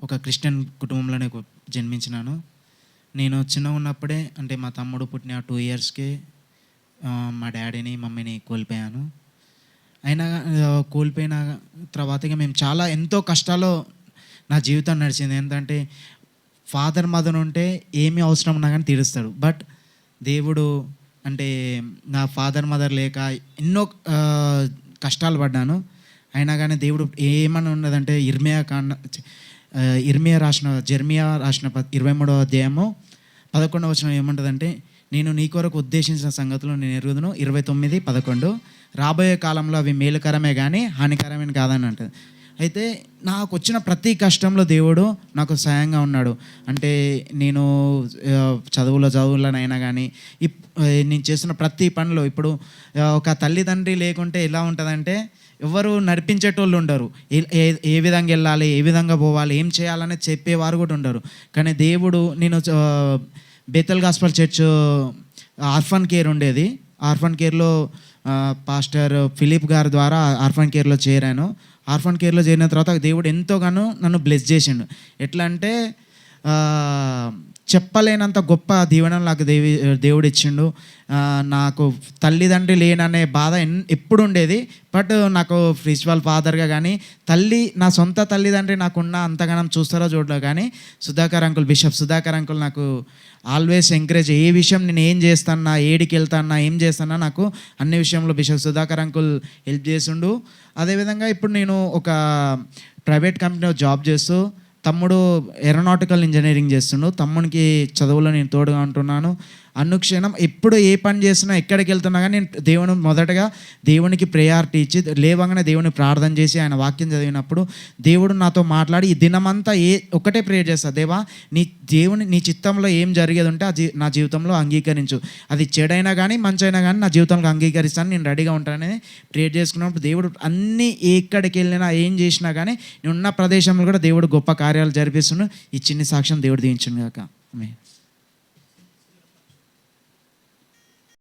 ఒక క్రిస్టియన్ కుటుంబంలోనే జన్మించినాను. నేను చిన్నగా ఉన్నప్పుడే అంటే మా తమ్ముడు పుట్టిన 2 ఇయర్స్‌కే మా డ్యాడీని, మమ్మీని కోల్పోయాను. అయినా కోల్పోయిన తర్వాత ఇక మేము చాలా ఎంతో కష్టాల్లో నా జీవితం నడిచింది. ఏంటంటే ఫాదర్, మదర్ ఉంటే ఏమి అవసరం ఉన్నా కానీ తీరుస్తాడు. బట్ దేవుడు అంటే నా ఫాదర్, మదర్ లేక ఎన్నో కష్టాలు పడ్డాను. అయినా కానీ దేవుడు ఏమని ఉన్నదంటే జెర్మియా రాసిన 23వ అధ్యాయము 11వ వచనం ఏముంటుందంటే, నేను నీ కొరకు ఉద్దేశించిన సంగతులు నేను ఎరుగుదును. 29:11 రాబోయే కాలంలో అవి మేలుకరమే కానీ హానికరమైన కాదని అంటుంది. అయితే నాకు వచ్చిన ప్రతి కష్టంలో దేవుడు నాకు సహాయంగా ఉన్నాడు. అంటే నేను చదువులనైనా కానీ నేను చేసిన ప్రతి పనిలో ఇప్పుడు ఒక తల్లిదండ్రి లేకుంటే ఎలా ఉంటుందంటే ఎవరు నడిపించేటోళ్ళు ఉండరు. ఏ విధంగా వెళ్ళాలి, ఏ విధంగా పోవాలి, ఏం చేయాలని చెప్పేవారు కూడా ఉండరు. కానీ దేవుడు నేను Betal gospel church orphan care ఉండేది. ఆర్ఫన్ కేర్లో పాస్టర్ ఫిలిప్ గారి ద్వారా ఆర్ఫన్ కేర్లో చేరాను. ఆర్ఫన్ కేర్లో చేరిన తర్వాత దేవుడు ఎంతోగానో నన్ను బ్లెస్ చేసిండు. ఎట్లా అంటే చెప్పలేనంత గొప్ప దీవెన నాకు దేవుడు ఇచ్చిండు. నాకు తల్లిదండ్రి లేననే బాధ ఎప్పుడు ఉండేది. బట్ నాకు స్పిరిచువల్ ఫాదర్గా కానీ నా సొంత తల్లిదండ్రి నాకున్న అంతగానం చూస్తారో చూడలో కానీ బిషప్ సుధాకర్ అంకుల్ నాకు ఆల్వేస్ ఎంకరేజ్. ఏ విషయం నేను ఏం చేస్తానా, ఏడికి వెళ్తానా, ఏం చేస్తానా నాకు అన్ని విషయంలో బిషప్ సుధాకర్ అంకుల్ హెల్ప్ చేసిండు. అదేవిధంగా ఇప్పుడు నేను ఒక ప్రైవేట్ కంపెనీలో జాబ్ చేస్తూ, తమ్ముడు ఏరోనాటికల్ ఇంజనీరింగ్ చేస్తుండు. తమ్మునికి చదువులో నేను తోడుగా ఉంటున్నాను. అనుక్షణం ఎప్పుడు ఏ పని చేస్తున్నా, ఎక్కడికి వెళ్తున్నా కానీ నేను మొదటగా దేవునికి ప్రయారిటీ ఇచ్చి లేవగానే దేవుని ప్రార్థన చేసి ఆయన వాక్యం చదివినప్పుడు దేవుడు నాతో మాట్లాడి ఈ దినమంతా ఒకటే ప్రేయర్ చేస్తా, దేవా నీ చిత్తంలో ఏం జరిగేది ఉంటే అది నా జీవితంలో అంగీకరించు. అది చెడైనా కానీ మంచైనా కానీ నా జీవితంలో అంగీకరిస్తాను, నేను రెడీగా ఉంటానని ప్రేయర్ చేసుకున్నప్పుడు దేవుడు అన్నీ ఎక్కడికి వెళ్ళినా ఏం చేసినా కానీ నేను ఉన్న ప్రదేశంలో కూడా దేవుడు గొప్ప కార్యాలు జరిపిస్తున్నాడు. ఈ చిన్ని సాక్ష్యం దేవుడు దీవించును గాక. ఆమేన్.